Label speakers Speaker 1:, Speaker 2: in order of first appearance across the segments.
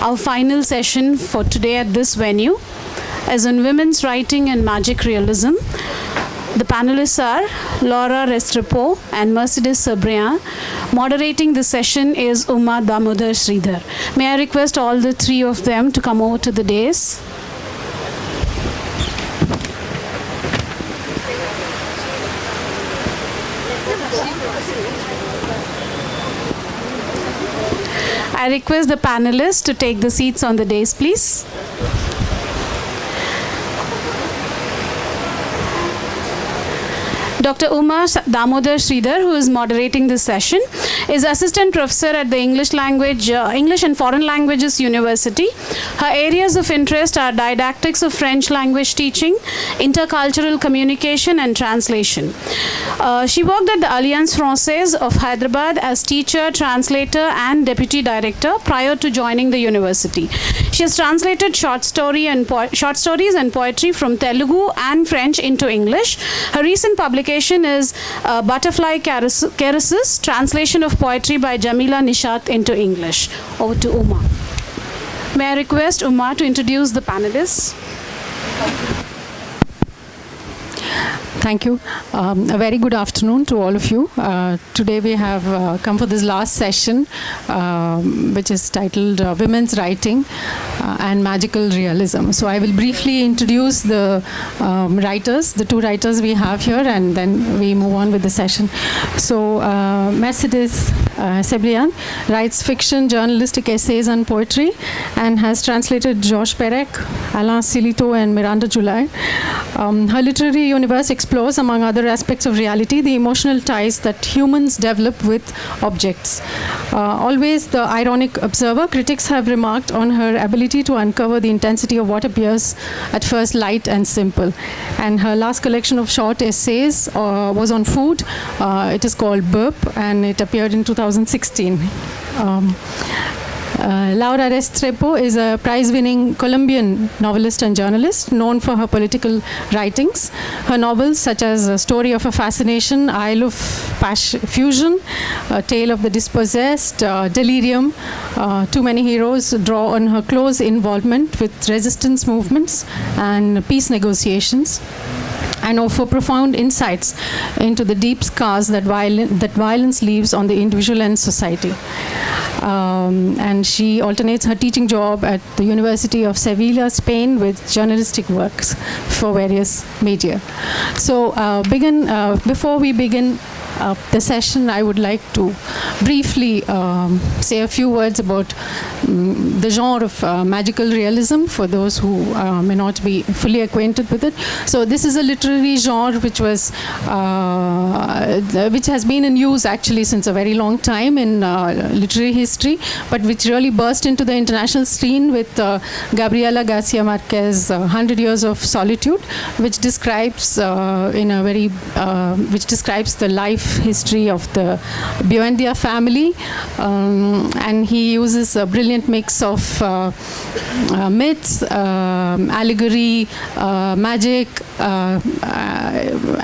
Speaker 1: Our final session for today at this venue is on women's writing and magic realism. The panelists are Laura Restrepo and Mercedes Cebrian. Moderating the session is Uma Damodar Sridhar. May I request all the three of them to come over to the dais? I request the panelists to take the seats on the dais, please. Dr. Uma Damodar Sridhar, who is moderating this session, is Assistant Professor at the English and Foreign Languages University. Her areas of interest are didactics of French language teaching, intercultural communication, and translation. She worked at the Alliance Française of Hyderabad as teacher, translator, and deputy director prior to joining the university. She has translated short stories and poetry from Telugu and French into English. Her recent publication is Butterfly Caresses, translation of poetry by Jamila Nishat into English. Over to Uma. May I request Uma to introduce the panelists?
Speaker 2: Thank you. A very good afternoon to all of you. Today we have come for this last session, which is titled Women's Writing and Magical Realism. So I will briefly introduce the writers, the two writers we have here, and then we move on with the session. So Mercedes Cebrian writes fiction, journalistic essays, and poetry, and has translated Georges Perec, Alain Silito, and Miranda July. Her literary universe explores, among other aspects of reality, the emotional ties that humans develop with objects. Always the ironic observer, critics have remarked on her ability to uncover the intensity of what appears at first light and simple. And her last collection of short essays was on food. It is called Burp, and it appeared in 2016. Laura Restrepo is a prize-winning Colombian novelist and journalist known for her political writings. Her novels, such as A Story of a Fascination, Isle of Fusion, A Tale of the Dispossessed, Delirium, Too Many Heroes, draw on her close involvement with resistance movements and peace negotiations, and offer profound insights into the deep scars that violence leaves on the individual and society. And she alternates her teaching job at the University of Sevilla, Spain, with journalistic works for various media. So before we begin the session, I would like to briefly say a few words about the genre of magical realism for those who may not be fully acquainted with it. So this is a literary genre which has been in use actually since a very long time in literary history, but which really burst into the international scene with Gabriel Garcia Marquez' 100 Years of Solitude, which describes which describes the life history of the Buendia family, and he uses a brilliant mix of myths, allegory, magic,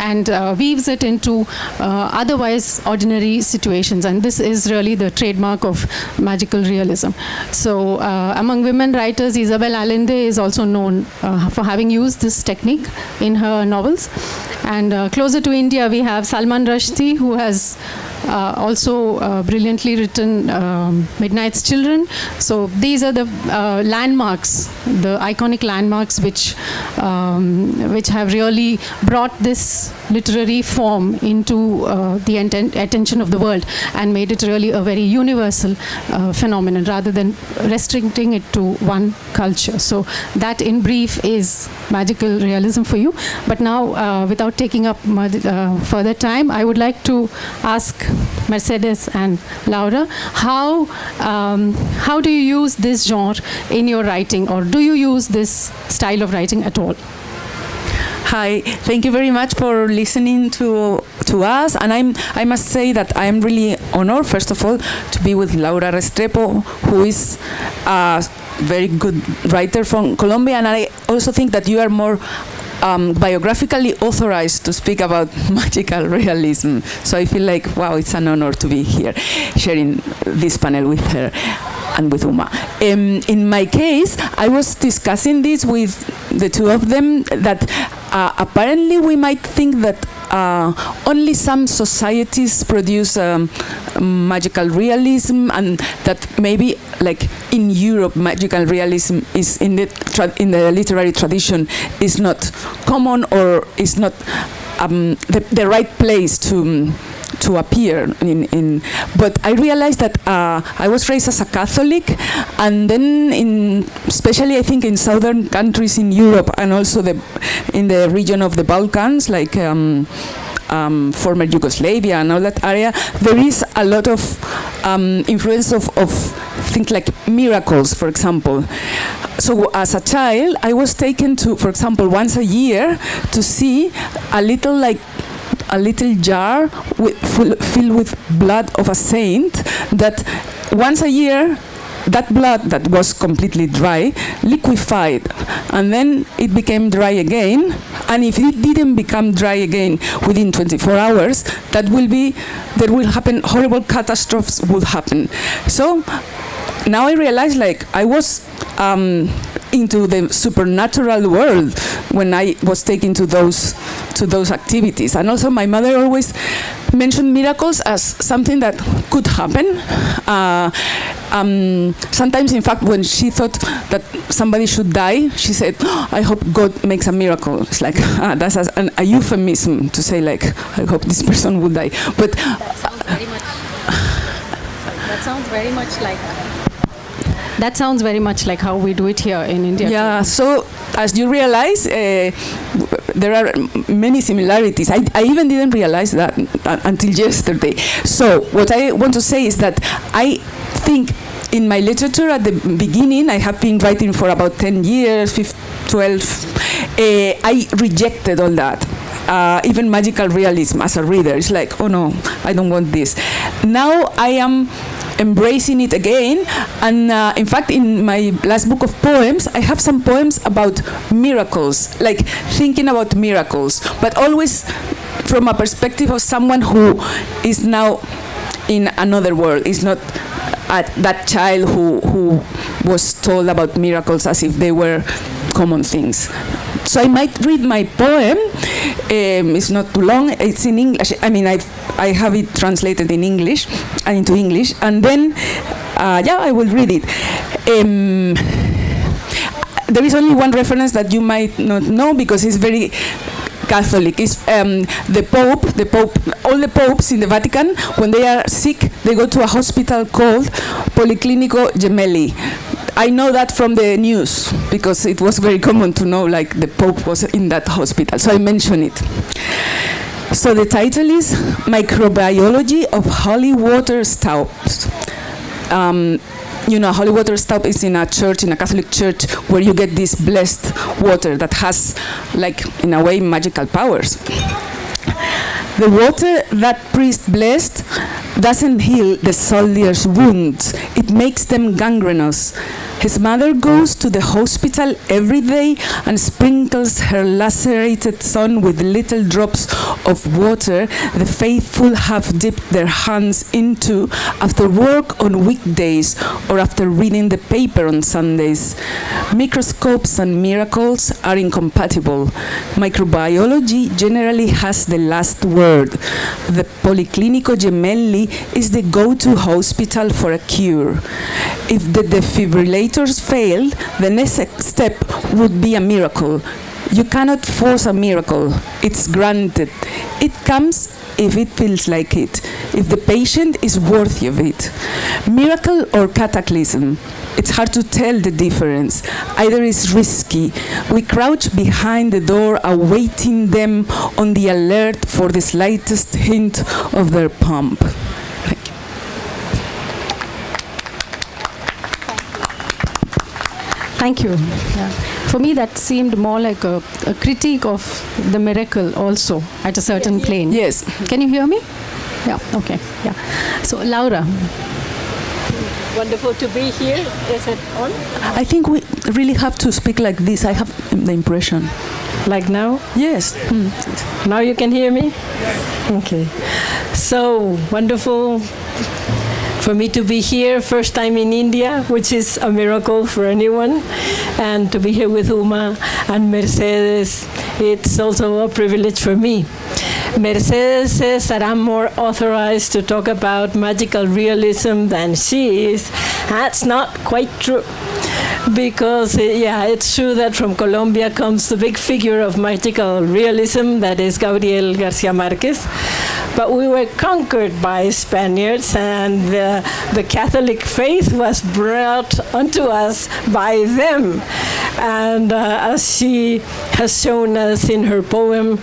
Speaker 2: and weaves it into otherwise ordinary situations, and this is really the trademark of magical realism. So among women writers, Isabel Allende is also known for having used this technique in her novels. And closer to India, we have Salman Rushdie, who has also brilliantly written Midnight's Children. So these are the landmarks, the iconic landmarks which have really brought this literary form into the attention of the world and made it really a very universal phenomenon rather than restricting it to one culture. So that in brief is magical realism for you. But now, without taking up further time, I would like to ask Mercedes and Laura, how do you use this genre in your writing, or do you use this style of writing at all?
Speaker 3: Hi, thank you very much for listening to us, and I must say that I am really honored, first of all, to be with Laura Restrepo, who is a very good writer from Colombia, and I also think that you are more biographically authorized to speak about magical realism. So I feel like, wow, it's an honor to be here sharing this panel with her. and with Uma. In my case, I was discussing this with the two of them, that apparently we might think that only some societies produce magical realism, and that maybe, like in Europe, magical realism is in the literary tradition is not common, or is not the right place to appear in. But I realized that I was raised as a Catholic, and then especially I think in southern countries in Europe, and also in the region of the Balkans, like former Yugoslavia and all that area, there is a lot of influence of things like miracles, for example. So as a child, I was taken to, for example, once a year to see a little jar filled with blood of a saint, that once a year that blood that was completely dry liquefied, and then it became dry again, and if it didn't become dry again within 24 hours, there will happen, horrible catastrophes will happen. So now I realize, like, I was into the supernatural world when I was taken to those activities. And also my mother always mentioned miracles as something that could happen. Sometimes, in fact, when she thought that somebody should die, she said, I hope God makes a miracle. It's like, that's a euphemism to say, like, I hope this person will die. But
Speaker 2: that sounds very much like how we do it here in India.
Speaker 3: Yeah, so as you realize, there are many similarities. I even didn't realize that until yesterday. So what I want to say is that I think in my literature at the beginning, I have been writing for about 10 years, 12, I rejected all that. Even magical realism as a reader. It's like, oh no, I don't want this. Now I am embracing it again, and in fact in my last book of poems I have some poems about miracles, like thinking about miracles, but always from a perspective of someone who is now in another world, is not that child who was told about miracles as if they were common things. So I might read my poem. It's not too long. It's in English. I mean, I have it translated in English and into English, and then I will read it. There is only one reference that you might not know because it's very Catholic. It's the Pope, all the popes in the Vatican, when they are sick, they go to a hospital called Policlinico Gemelli. I know that from the news because it was very common to know, like, the Pope was in that hospital, so I mention it. So the title is Microbiology of Holy Water Stoups. Holy water stoup is in a church, in a Catholic church, where you get this blessed water that has, like, in a way, magical powers. The water that priest blessed doesn't heal the soldier's wounds, it makes them gangrenous. His mother goes to the hospital every day and sprinkles her lacerated son with little drops of water the faithful have dipped their hands into after work on weekdays or after reading the paper on Sundays. Microscopes and miracles are incompatible. Microbiology generally has the last word. The Policlinico Gemelli is the go-to hospital for a cure. If the defibrillators fail, the next step would be a miracle. You cannot force a miracle. It's granted. It comes if it feels like it, if the patient is worthy of it. Miracle or cataclysm? It's hard to tell the difference. Either is risky. We crouch behind the door, awaiting them on the alert for the slightest hint of their pump.
Speaker 2: Thank you. Yeah. For me, that seemed more like a critique of the miracle also at a certain plane.
Speaker 3: Yes.
Speaker 2: Can you hear me? Yeah, okay. Yeah. So, Laura.
Speaker 4: Wonderful to be here. Is it on?
Speaker 3: I think we really have to speak like this. I have the impression.
Speaker 4: Like now?
Speaker 3: Yes.
Speaker 4: Now you can hear me? Okay. So wonderful for me to be here, first time in India, which is a miracle for anyone, and to be here with Uma and Mercedes, it's also a privilege for me. Mercedes says that I'm more authorized to talk about magical realism than she is. That's not quite true. Because, it's true that from Colombia comes the big figure of magical realism, that is Gabriel Garcia Marquez. But we were conquered by Spaniards, and the Catholic faith was brought unto us by them. And as she has shown us in her poem,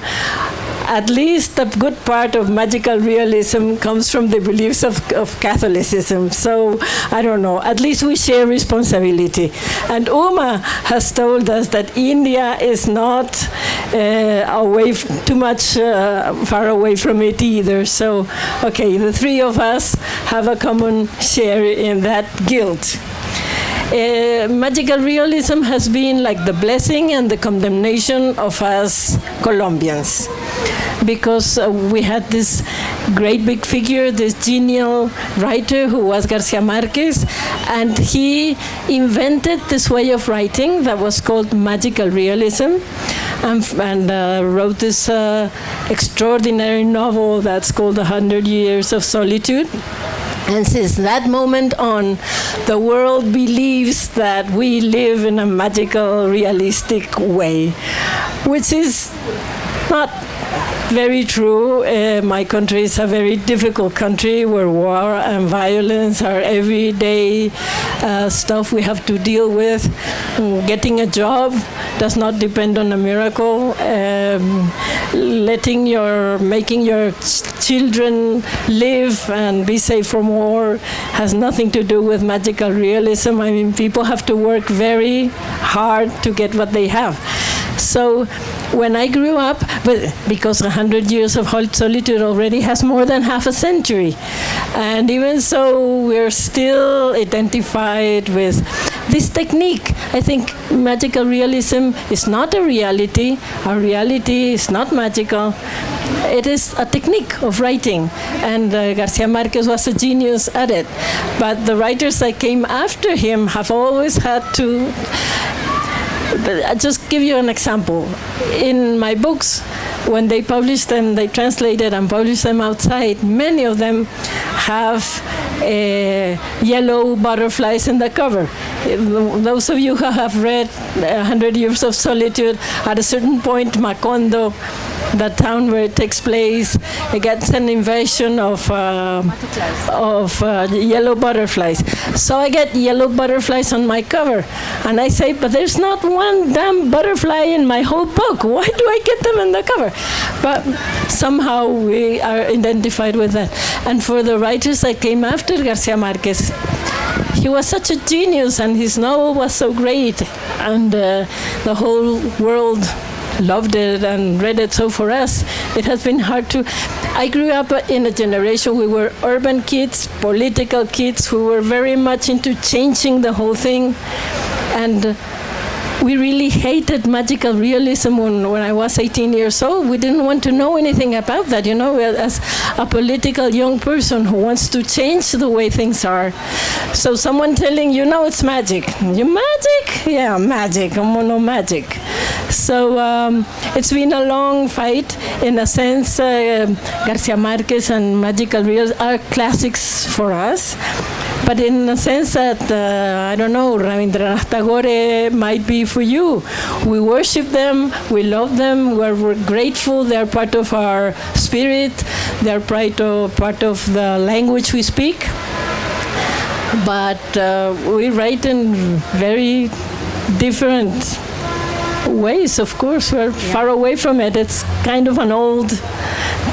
Speaker 4: at least a good part of magical realism comes from the beliefs of Catholicism. So, I don't know, at least we share responsibility. And Uma has told us that India is not too much far away from it either. So, okay, the three of us have a common share in that guilt. Magical realism has been like the blessing and the condemnation of us Colombians, because we had this great big figure, this genial writer who was Garcia Marquez, and he invented this way of writing that was called magical realism, and wrote this extraordinary novel that's called 100 Years of Solitude. And since that moment on, the world believes that we live in a magical, realistic way, which is not very true. My country is a very difficult country where war and violence are everyday stuff we have to deal with. Getting a job does not depend on a miracle. Making your children live and be safe from war has nothing to do with magical realism. I mean, people have to work very hard to get what they have. So when I grew up, but because 100 Years of Solitude already has more than half a century, and even so, we're still identified with this technique. I think magical realism is not a reality. Our reality is not magical. It is a technique of writing, and Garcia Marquez was a genius at it. But the writers that came after him have always had to. I'll just give you an example. In my books, when they publish them, they translate it and publish them outside, many of them have yellow butterflies in the cover. Those of you who have read 100 Years of Solitude, at a certain point, Macondo, the town where it takes place, it gets an invasion of yellow butterflies. So I get yellow butterflies on my cover, and I say, but there's not one damn butterfly in my whole book. Why do I get them in the cover? But somehow we are identified with that. And for the writers that came after Garcia Marquez, he was such a genius, and his novel was so great, and the whole world loved it and read it. So for us, it has been hard to. I grew up in a generation, we were urban kids, political kids, who were very much into changing the whole thing. And we really hated magical realism when I was 18 years old. We didn't want to know anything about that, as a political young person who wants to change the way things are. So someone telling you, no, it's magic. You magic? Yeah, magic, mono magic. So it's been a long fight. In a sense, Garcia Marquez and magical realism are classics for us. But in a sense that, I don't know, Rabindranath Tagore might be for you. We worship them, we love them, we're grateful, they're part of our spirit, they're part of the language we speak. But we write in very different ways, of course. We're far away from it. It's kind of an old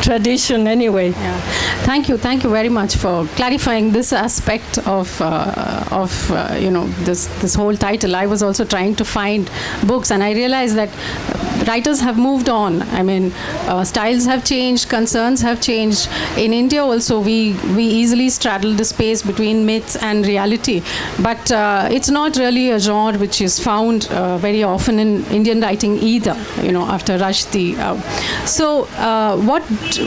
Speaker 4: tradition anyway.
Speaker 2: Yeah. Thank you very much for clarifying this aspect of this whole title. I was also trying to find books, and I realized that writers have moved on. I mean, styles have changed, concerns have changed. In India also, we easily straddle the space between myths and reality. But it's not really a genre which is found very often in Indian Indian writing either, after Rushdie. So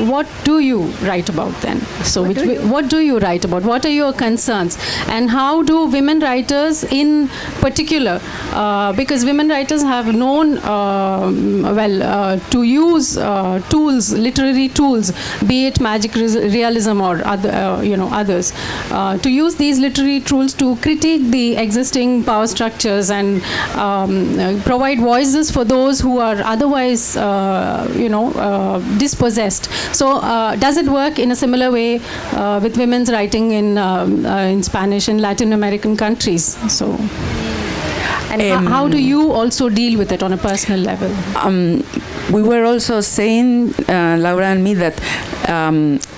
Speaker 2: what do you write about then? So what do you write about? What are your concerns? And how do women writers in particular, because women writers have known to use tools, literary tools, be it magic realism or others, to use these literary tools to critique the existing power structures and provide voices for those who are otherwise dispossessed. So does it work in a similar way with women's writing in Spanish in Latin American countries? So, and how do you also deal with it on a personal level?
Speaker 3: We were also saying, Laura and me, that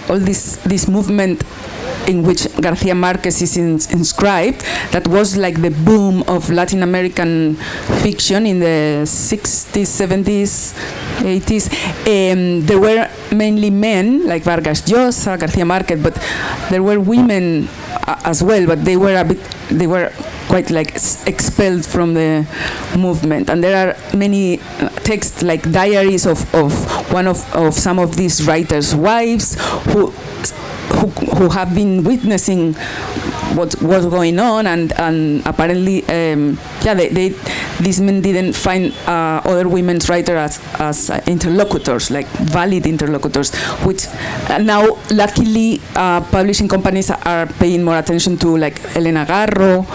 Speaker 3: all this movement in which Garcia Marquez is inscribed, that was like the boom of Latin American fiction in the 60s, 70s, 80s. There were mainly men, like Vargas Llosa, Garcia Marquez, but there were women as well, but they were quite like expelled from the movement. And there are many texts, like diaries of some of these writers' wives who have been witnessing what's going on, and apparently, these men didn't find other women's writers as interlocutors, like valid interlocutors, which now, luckily, publishing companies are paying more attention to, like Helena Garro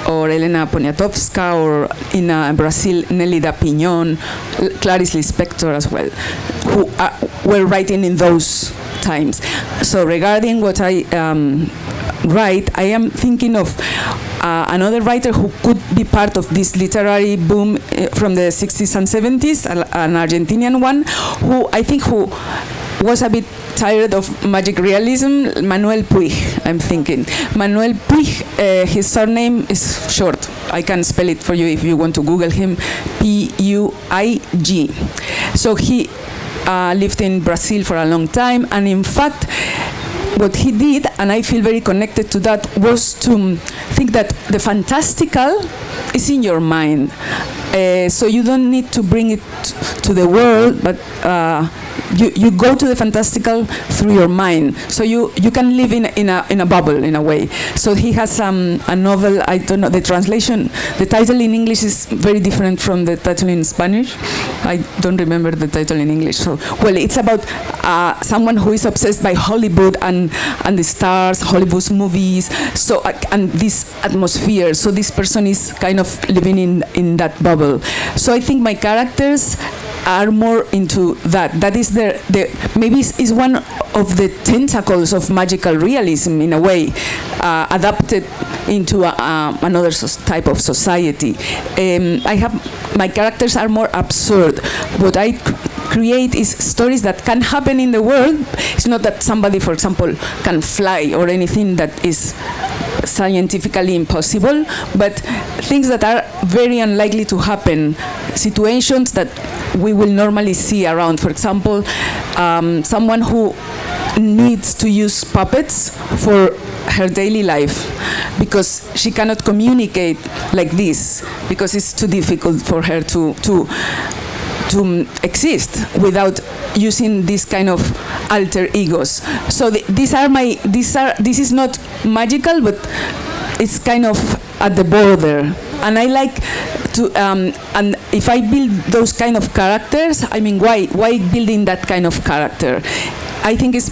Speaker 3: or Elena Poniatowska, or in Brazil, Nélida Piñón, Clarice Lispector as well, who were writing in those times. So regarding what I write, I am thinking of another writer who could be part of this literary boom from the 60s and 70s, an Argentinian one, who was a bit tired of magic realism, Manuel Puig, I'm thinking. Manuel Puig, his surname is short. I can spell it for you if you want to Google him, Puig. So he lived in Brazil for a long time, and in fact, what he did, and I feel very connected to that, was to think that the fantastical is in your mind. So you don't need to bring it to the world, but you go to the fantastical through your mind. So you can live in a bubble, in a way. So he has a novel, I don't know, the translation, the title in English is very different from the title in Spanish. I don't remember the title in English. So, well, it's about someone who is obsessed by Hollywood and the stars, Hollywood's movies, so and this atmosphere. So this person is kind of living in that bubble. So I think my characters are more into that. That is maybe is one of the tentacles of magical realism, in a way, adapted into another type of society. My characters are more absurd. What I create is stories that can happen in the world. It's not that somebody, for example, can fly or anything that is scientifically impossible, but things that are very unlikely to happen, situations that we will normally see around. For example, someone who needs to use puppets for her daily life because she cannot communicate like this, because it's too difficult for her to exist without using this kind of alter egos. So this is not magical, but it's kind of at the border. And I like to, and if I build those kind of characters, I mean, why building that kind of character? I think it's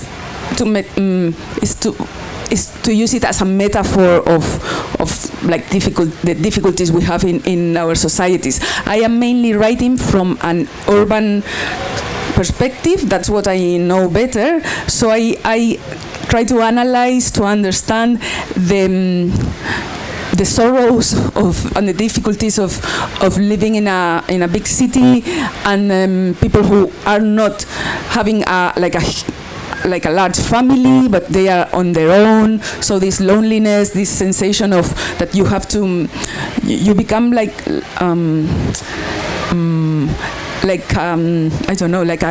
Speaker 3: to use it as a metaphor of like the difficulties we have in our societies. I am mainly writing from an urban perspective. That's what I know better. So I try to analyze, to understand the sorrows and the difficulties of living in a big city, and people who are not having like a large family, but they are on their own. So this loneliness, this sensation of that you have to, you become like I don't know, like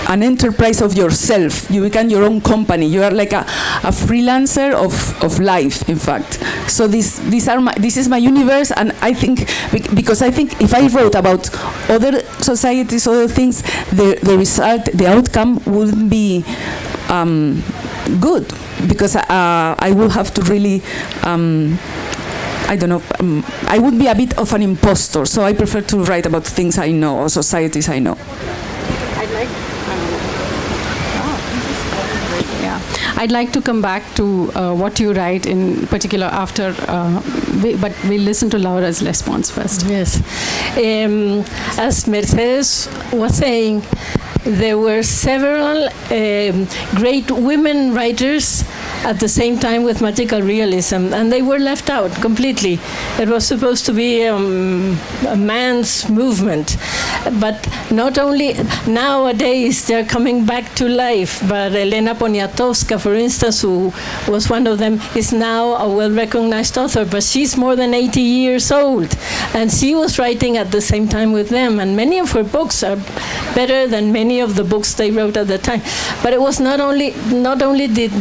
Speaker 3: an enterprise of yourself. You become your own company. You are like a freelancer of life, in fact. So this is my universe, and I think, because I think if I wrote about other societies, other things, the result, the outcome wouldn't be good, because I will have to really, I don't know, I would be a bit of an imposter, so I prefer to write about things I know, or societies I know.
Speaker 2: I'd like to come back to what you write in particular after, but we'll listen to Laura's response first.
Speaker 4: Yes. As Mercedes was saying, there were several great women writers at the same time with magical realism, and they were left out completely. It was supposed to be a man's movement, but not only nowadays they're coming back to life, but Elena Poniatowska, for instance, who was one of them, is now a well-recognized author, but she's more than 80 years old, and she was writing at the same time with them, and many of her books are better than many of the books they wrote at the time. But it was not only did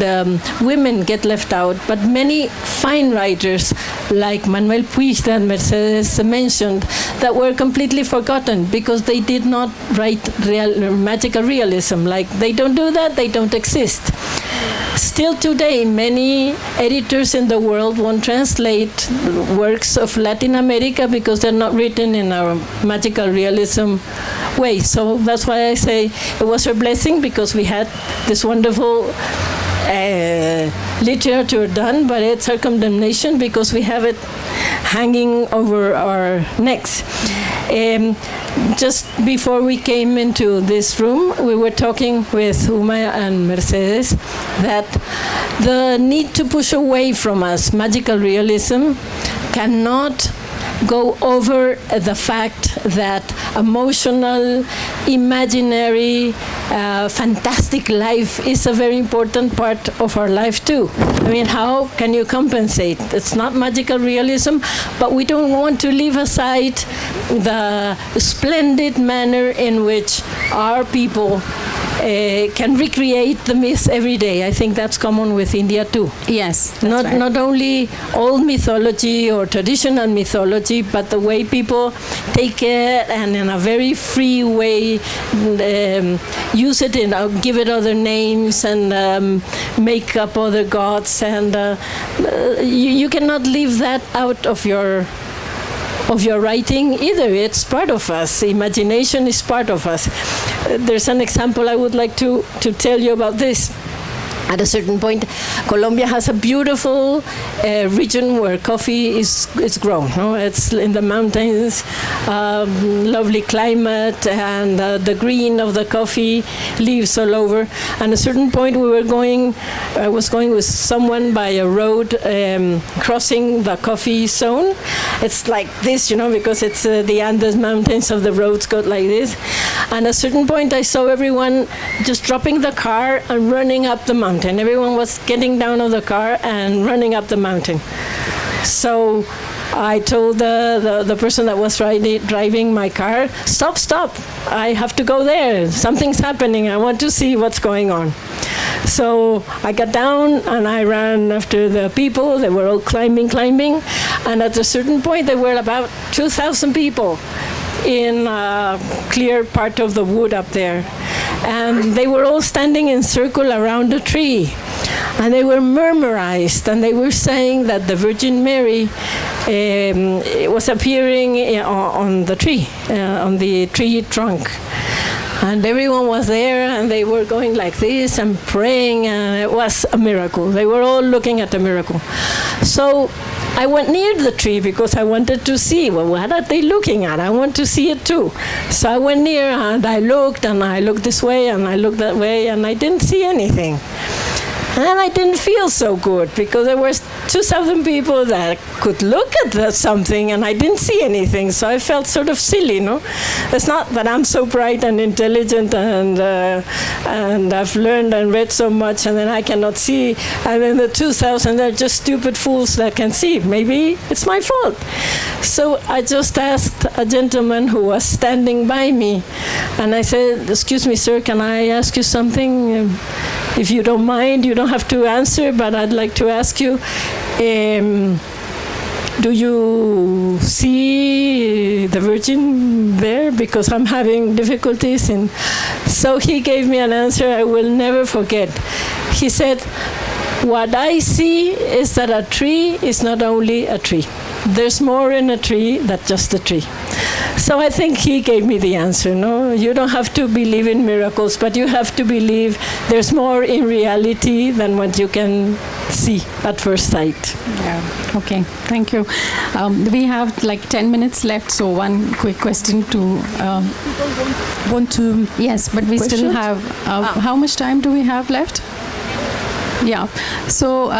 Speaker 4: women get left out, but many fine writers like Manuel Puig that Mercedes mentioned that were completely forgotten because they did not write magical realism. Like, they don't do that, they don't exist. Still today, many editors in the world won't translate works of Latin America because they're not written in our magical realism way. So that's why I say it was her blessing, because we had this wonderful literature done, but it's her condemnation because we have it hanging over our necks. Just before we came into this room, we were talking with Uma and Mercedes that the need to push away from us magical realism cannot go over the fact that emotional, imaginary, fantastic life is a very important part of our life too. I mean, how can you compensate? It's not magical realism, but we don't want to leave aside the splendid manner in which our people can recreate the myths every day. I think that's common with India too.
Speaker 2: Yes,
Speaker 4: Not only old mythology or traditional mythology, but the way people take it and in a very free way use it and give it other names and make up other gods, and you cannot leave that out of your writing either. It's part of us. Imagination is part of us. There's an example I would like to tell you about this. At a certain point, Colombia has a beautiful region where coffee is grown. No? It's in the mountains, lovely climate, and the green of the coffee leaves all over. And at a certain point, I was going with someone by a road crossing the coffee zone. It's like this, because it's the Andes mountains, of the roads go like this. And at a certain point, I saw everyone just dropping the car and running up the mountain. Everyone was getting down of the car and running up the mountain. So I told the person that was driving my car, stop, I have to go there. Something's happening. I want to see what's going on. So I got down and I ran after the people. They were all climbing. And at a certain point, there were about 2,000 people in a clear part of the wood up there. And they were all standing in circle around a tree. And they were murmurized, and they were saying that the Virgin Mary was appearing on the tree trunk. And everyone was there, and they were going like this and praying, and it was a miracle. They were all looking at the miracle. So I went near the tree because I wanted to see, well, what are they looking at? I want to see it too. So I went near, and I looked this way, and I looked that way, and I didn't see anything. And I didn't feel so good because there were 2,000 people that could look at something, and I didn't see anything. So I felt sort of silly, no? It's not that I'm so bright and intelligent and I've learned and read so much, and then I cannot see. And then the 2,000 are just stupid fools that can see. Maybe it's my fault. So I just asked a gentleman who was standing by me. And I said, excuse me, sir, can I ask you something? If you don't mind, you don't have to answer, but I'd like to ask you, do you see the Virgin there? Because I'm having difficulties. And so he gave me an answer I will never forget. He said, what I see is that a tree is not only a tree. There's more in a tree than just a tree. So I think he gave me the answer. No, you don't have to believe in miracles, but you have to believe there's more in reality than what you can see at first sight.
Speaker 2: Yeah. Okay. Thank you. We have like 10 minutes left, so one quick question to.
Speaker 3: Want to?
Speaker 2: Yes, but we still
Speaker 3: questions?
Speaker 2: have. How much time do we have left? Yeah. So.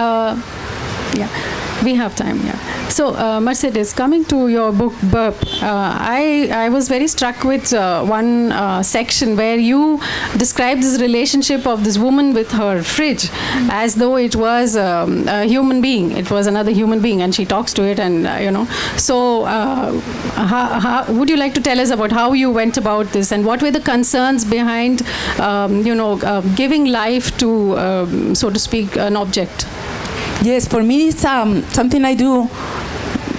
Speaker 2: Yeah. We have time, yeah. So, Mercedes, coming to your book, Burp, I was very struck with one section where you described this relationship of this woman with her fridge as though it was a human being. It was another human being, and she talks to it, and, you know. So, would you like to tell us about how you went about this, and what were the concerns behind, giving life to, so to speak, an object?
Speaker 3: Yes, for me it's something I do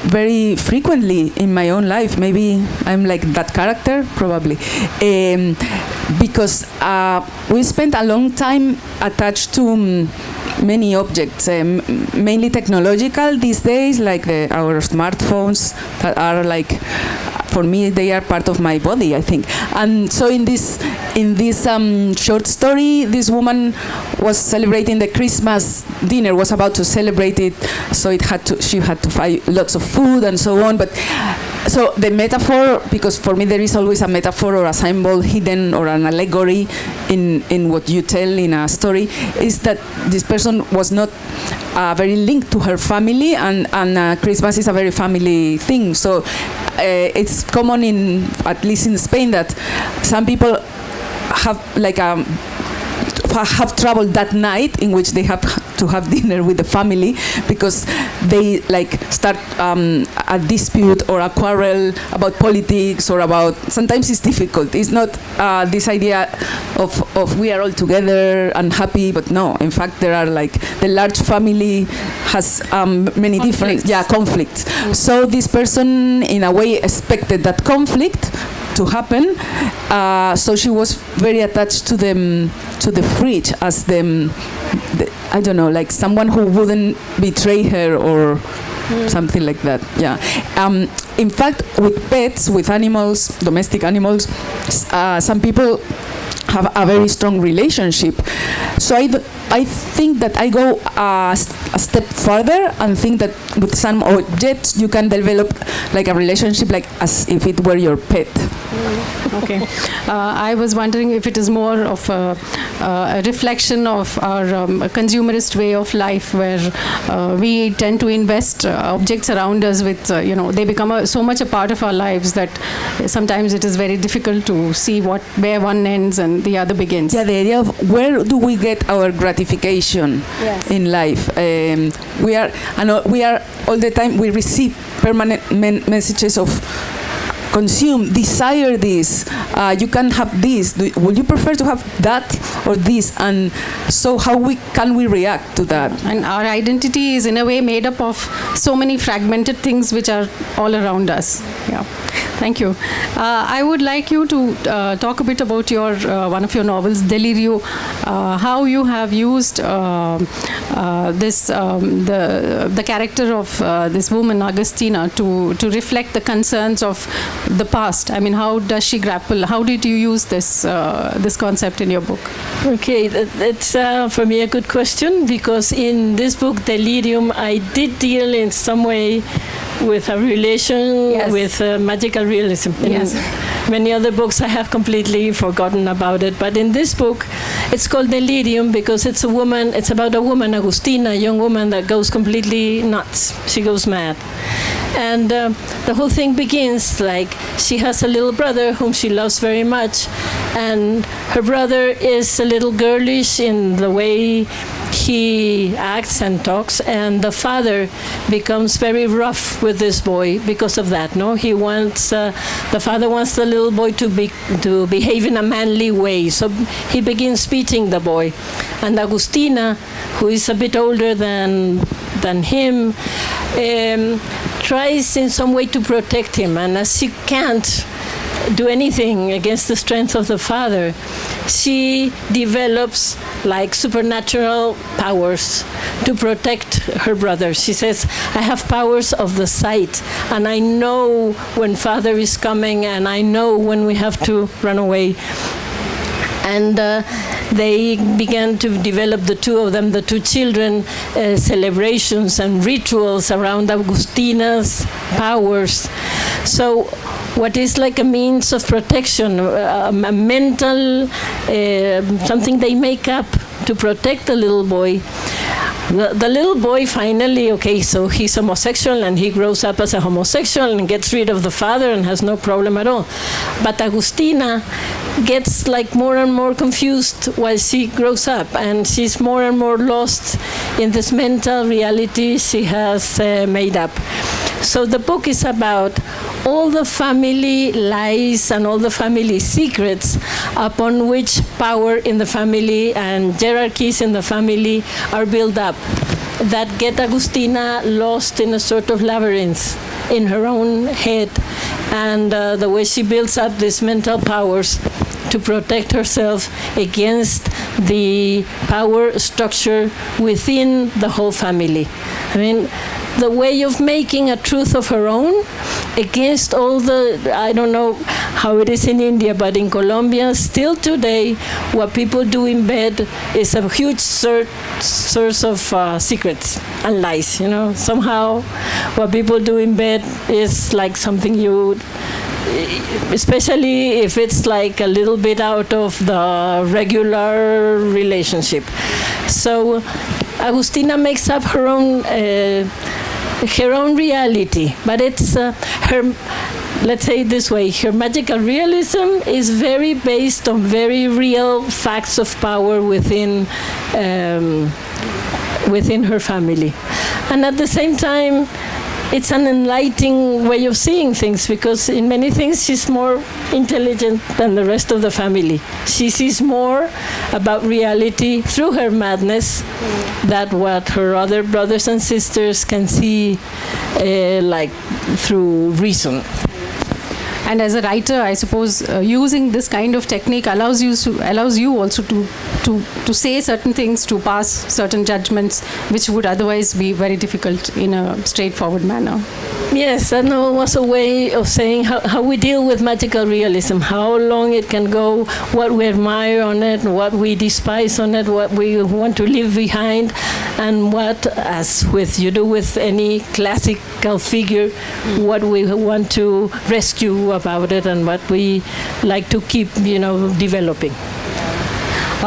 Speaker 3: very frequently in my own life. Maybe I'm like that character, probably. Because we spent a long time attached to many objects, mainly technological these days, like our smartphones that are like, for me, they are part of my body, I think. And so in this short story, this woman was celebrating the Christmas dinner, was about to celebrate it, so she had to buy lots of food and so on. But so the metaphor, because for me there is always a metaphor or a symbol hidden or an allegory in what you tell in a story, is that this person was not very linked to her family, and Christmas is a very family thing. So it's common at least in Spain, that some people have like have trouble that night in which they have to have dinner with the family, because they like start a dispute or a quarrel about politics or about, sometimes it's difficult. It's not this idea of we are all together and happy, but no, in fact there are like, the large family has many different conflicts. Mm-hmm. So this person in a way expected that conflict to happen, so she was very attached to the fridge as the I don't know, like someone who wouldn't betray her or something like that. Yeah. In fact, with pets, with animals, domestic animals, some people have a very strong relationship. So I think that I go a step further and think that with some objects you can develop like a relationship, like as if it were your pet.
Speaker 2: Okay. I was wondering if it is more of a reflection of our consumerist way of life, where we tend to invest objects around us with, they become so much a part of our lives that sometimes it is very difficult to see where one ends and the other begins.
Speaker 3: Yeah, the idea of where do we get our gratification in life. We are all the time, we receive permanent messages of consume, desire this, you can have this, would you prefer to have that or this? And so how can we react to that?
Speaker 2: And our identity is in a way made up of so many fragmented things which are all around us. Yeah. Thank you. I would like you to talk a bit about your one of your novels, Delirio, how you have used the character of this woman, Agustina, to reflect the concerns of the past. I mean, how does she grapple? How did you use this concept in your book?
Speaker 4: Okay, it's for me a good question, because in this book, Delirium, I did deal in some way with a relation with magical realism. In many other books I have completely forgotten about it, but in this book it's called Delirium because it's about a woman, Agustina, a young woman that goes completely nuts. She goes mad. And the whole thing begins like she has a little brother whom she loves very much, and her brother is a little girlish in the way he acts and talks, and the father becomes very rough with this boy because of that. No, he wants the father wants the little boy to behave in a manly way, so he begins beating the boy, and Agustina, who is a bit older than him, tries in some way to protect him, and as she can't do anything against the strength of the father, she develops like supernatural powers to protect her brother. She says, I have powers of the sight, and I know when father is coming, and I know when we have to run away. And they began to develop, the two of them, the two children, celebrations and rituals around Agustina's powers. So what is like a means of protection, a mental, something they make up to protect the little boy. The little boy finally, okay, so he's homosexual, and he grows up as a homosexual and gets rid of the father and has no problem at all. But Agustina gets like more and more confused while she grows up, and she's more and more lost in this mental reality she has made up. So the book is about all the family lies and all the family secrets upon which power in the family and hierarchies in the family are built up, that get Agustina lost in a sort of labyrinth in her own head, and the way she builds up these mental powers to protect herself against the power structure within the whole family. I mean, the way of making a truth of her own against all the, I don't know how it is in India, but in Colombia, still today, what people do in bed is a huge source of secrets and lies, you know. Somehow, what people do in bed is like something you, especially if it's like a little bit out of the regular relationship. So Agustina makes up her own reality, but it's her, let's say it this way, her magical realism is very based on very real facts of power within her family. And at the same time, it's an enlightening way of seeing things, because in many things she's more intelligent than the rest of the family. She sees more about reality through her madness than what her other brothers and sisters can see like through reason.
Speaker 2: And as a writer, I suppose using this kind of technique allows you also to say certain things, to pass certain judgments, which would otherwise be very difficult in a straightforward manner.
Speaker 4: Yes, that was a way of saying how we deal with magical realism, how long it can go, what we admire on it, what we despise on it, what we want to leave behind, and what, as you do with any classical figure, what we want to rescue about it and what we like to keep, developing.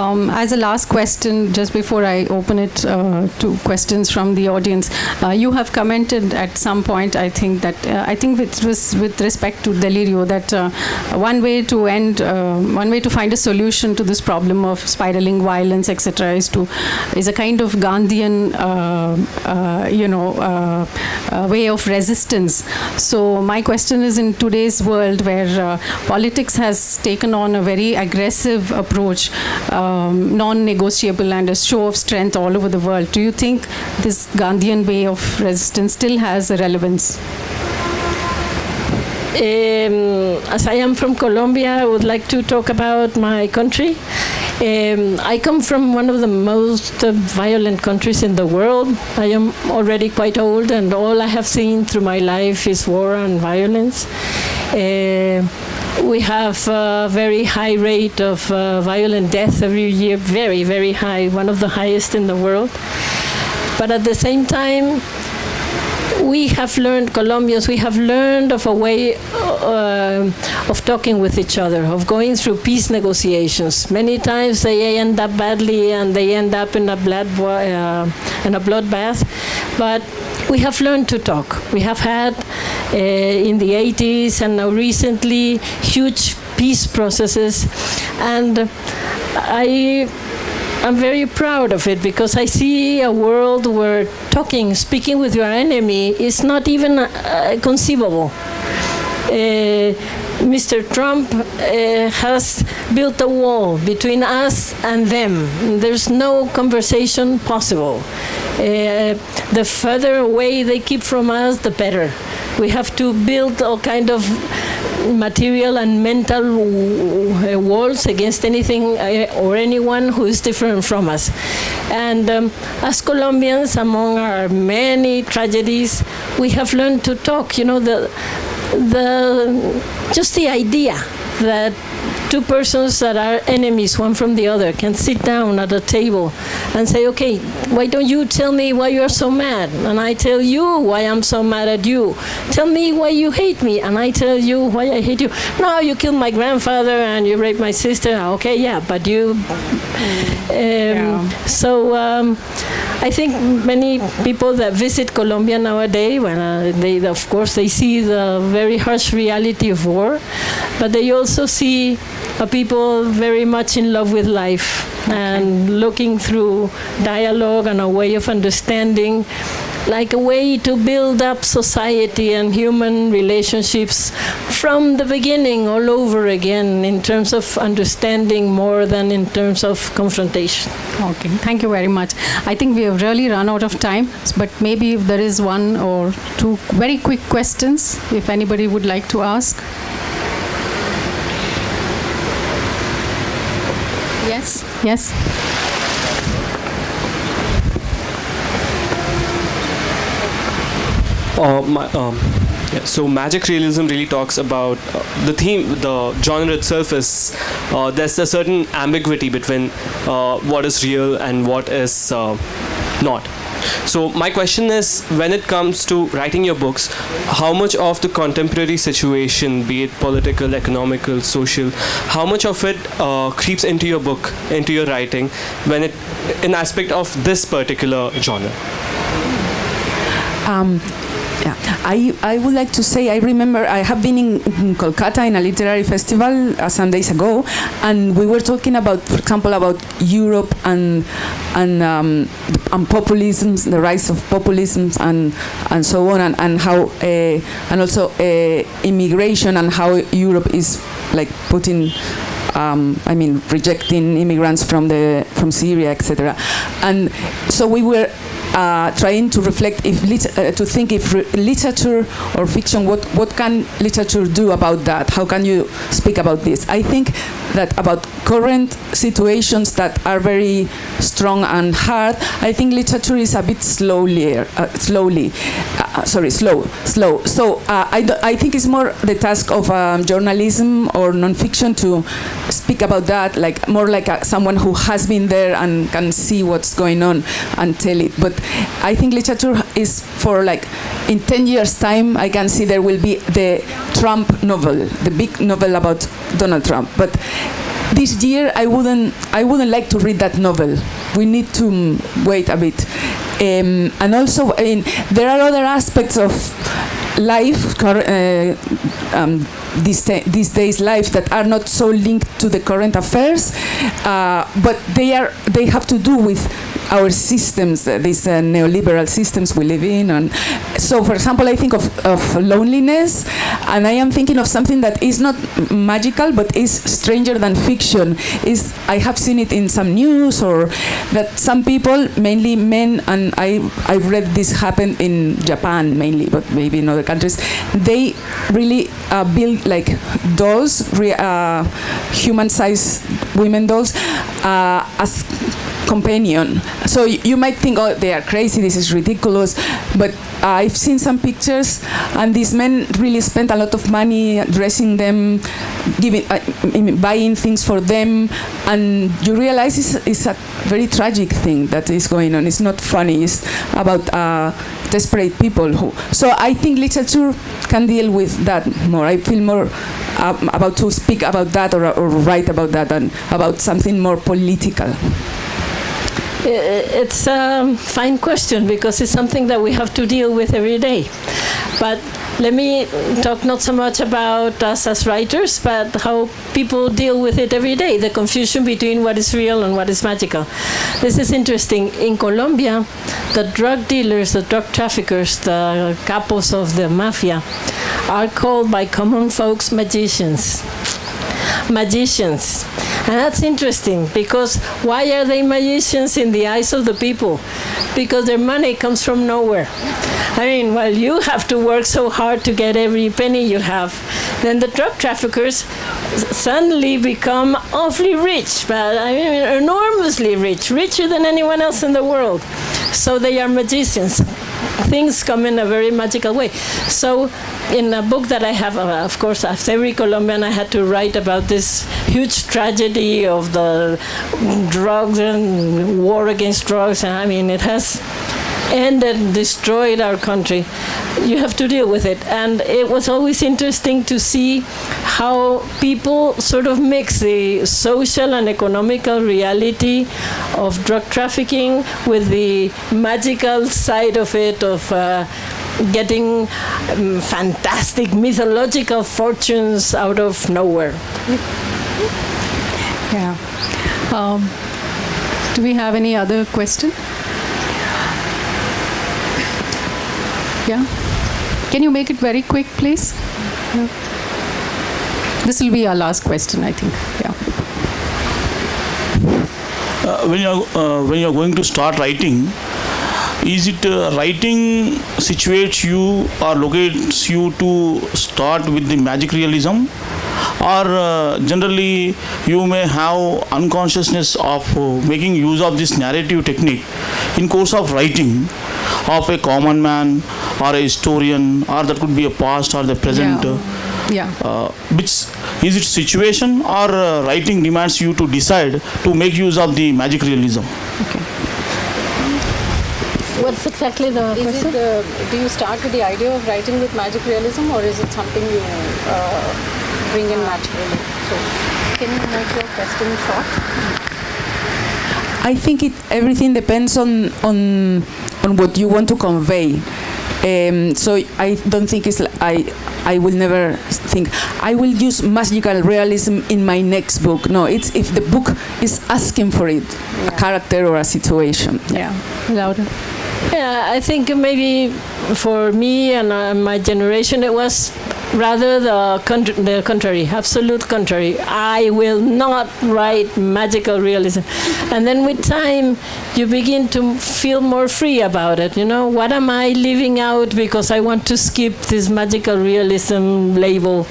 Speaker 2: As a last question, just before I open it to questions from the audience, you have commented at some point, I think it was with respect to Delirio, that one way to find a solution to this problem of spiraling violence, etc., is a kind of Gandhian, way of resistance. So my question is, in today's world where politics has taken on a very aggressive approach, non-negotiable, and a show of strength all over the world, do you think this Gandhian way of resistance still has a relevance?
Speaker 4: As I am from Colombia, I would like to talk about my country. I come from one of the most violent countries in the world. I am already quite old, and all I have seen through my life is war and violence. We have a very high rate of violent death every year, very, very high, one of the highest in the world. But at the same time, we have learned, Colombians, we have learned of a way of talking with each other, of going through peace negotiations. Many times they end up badly and they end up in a bloodbath, but we have learned to talk. We have had in the 80s and now recently huge peace processes, and I'm very proud of it because I see a world where speaking with your enemy is not even conceivable. Mr. Trump has built a wall between us and them. There's no conversation possible. The further away they keep from us, the better. We have to build all kind of material and mental walls against anything or anyone who is different from us. And as Colombians, among our many tragedies, we have learned to talk. You know, just the idea that two persons that are enemies, one from the other, can sit down at a table and say, okay, why don't you tell me why you're so mad? And I tell you why I'm so mad at you. Tell me why you hate me, and I tell you why I hate you. No, you killed my grandfather and you raped my sister. Okay, yeah, but you... So I think many people that visit Colombia nowadays, when they, of course, they see the very harsh reality of war, but they also see people very much in love with life and looking through dialogue and a way of understanding, like a way to build up society and human relationships from the beginning all over again in terms of understanding more than in terms of confrontation.
Speaker 2: Okay, thank you very much. I think we have really run out of time, but maybe if there is one or two very quick questions, if anybody would like to ask. Yes, yes.
Speaker 5: So magic realism really talks about the theme, the genre itself is, there's a certain ambiguity between what is real and what is not. So my question is, when it comes to writing your books, how much of the contemporary situation, be it political, economical, social, how much of it creeps into your book, into your writing, when it, in aspect of this particular genre?
Speaker 3: Yeah, I would like to say, I remember I have been in Kolkata in a literary festival some days ago, and we were talking about, for example, about Europe and populism, the rise of populism and so on, and how and also immigration and how Europe is like putting. Rejecting immigrants from Syria, etc. And so we were trying to reflect, to think if literature or fiction, what can literature do about that? How can you speak about this? I think that about current situations that are very strong and hard, I think literature is a bit slow. So I think it's more the task of journalism or nonfiction to speak about that, like more like someone who has been there and can see what's going on and tell it. But I think literature is for like, in 10 years' time, I can see there will be the Trump novel, the big novel about Donald Trump. But this year, I wouldn't like to read that novel. We need to wait a bit. And also, there are other aspects of life, these days' life, that are not so linked to the current affairs, but they have to do with our systems, these neoliberal systems we live in. And so, for example, I think of loneliness, and I am thinking of something that is not magical, but is stranger than fiction. I have seen it in some news, or that some people, mainly men, and I've read this happen in Japan mainly, but maybe in other countries, they really build like dolls, human-sized women dolls, as companion. So you might think, oh, they are crazy, this is ridiculous, But I've seen some pictures, and these men really spent a lot of money dressing them, buying things for them, and you realize it's a very tragic thing that is going on. It's not funny. It's about desperate people. So I think literature can deal with that more. I feel more about to speak about that or write about that than about something more political.
Speaker 4: It's a fine question because it's something that we have to deal with every day. But let me talk not so much about us as writers, but how people deal with it every day, the confusion between what is real and what is magical. This is interesting. In Colombia, the drug dealers, the drug traffickers, the capos of the mafia are called by common folks magicians. Magicians. And that's interesting because why are they magicians in the eyes of the people? Because their money comes from nowhere. I mean, while you have to work so hard to get every penny you have, then the drug traffickers suddenly become awfully rich, but I mean enormously rich, richer than anyone else in the world. So they are magicians. Things come in a very magical way. So in a book that I have, of course, as every Colombian, I had to write about this huge tragedy of the drugs and war against drugs. And I mean, it has ended, destroyed our country. You have to deal with it. And it was always interesting to see how people sort of mix the social and economical reality of drug trafficking with the magical side of it, of getting fantastic mythological fortunes out of nowhere.
Speaker 2: Yeah. Do we have any other question? Yeah. Can you make it very quick, please? Yeah. This will be our last question, I think. Yeah.
Speaker 6: When you're going to start writing, is it writing situates you or locates you to start with the magic realism, or generally you may have unconsciousness of making use of this narrative technique in course of writing of a common man or a historian, or that could be a past or the present? Which is it situation or writing demands you to decide to make use of the magic realism?
Speaker 2: Okay.
Speaker 4: What's exactly the question?
Speaker 2: Do you start with the idea of writing with magic realism, or is it something you bring in naturally? So, can you make your question short?
Speaker 3: I think everything depends on what you want to convey. So I don't think I will never think I will use magical realism in my next book. No, it's if the book is asking for it, a character or a situation.
Speaker 2: Yeah. Louder.
Speaker 4: Yeah, I think maybe for me and my generation, it was rather the contrary, absolute contrary. I will not write magical realism. And then with time, you begin to feel more free about it. You know, what am I leaving out because I want to skip this magical realism label,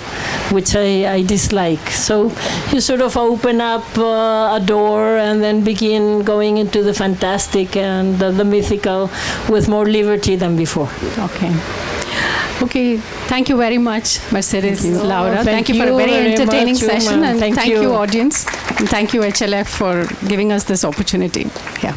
Speaker 4: which I dislike. So you sort of open up a door and then begin going into the fantastic and the mythical with more liberty than before.
Speaker 2: Okay. Okay, thank you very much, Mercedes, Laura.
Speaker 4: Thank
Speaker 2: you for a
Speaker 4: you
Speaker 2: very
Speaker 4: very
Speaker 2: entertaining
Speaker 4: much,
Speaker 2: session,
Speaker 4: Uma.
Speaker 2: and
Speaker 4: Thank
Speaker 2: thank you,
Speaker 4: you.
Speaker 2: audience, and thank you, HLF, for giving us this opportunity. Yeah.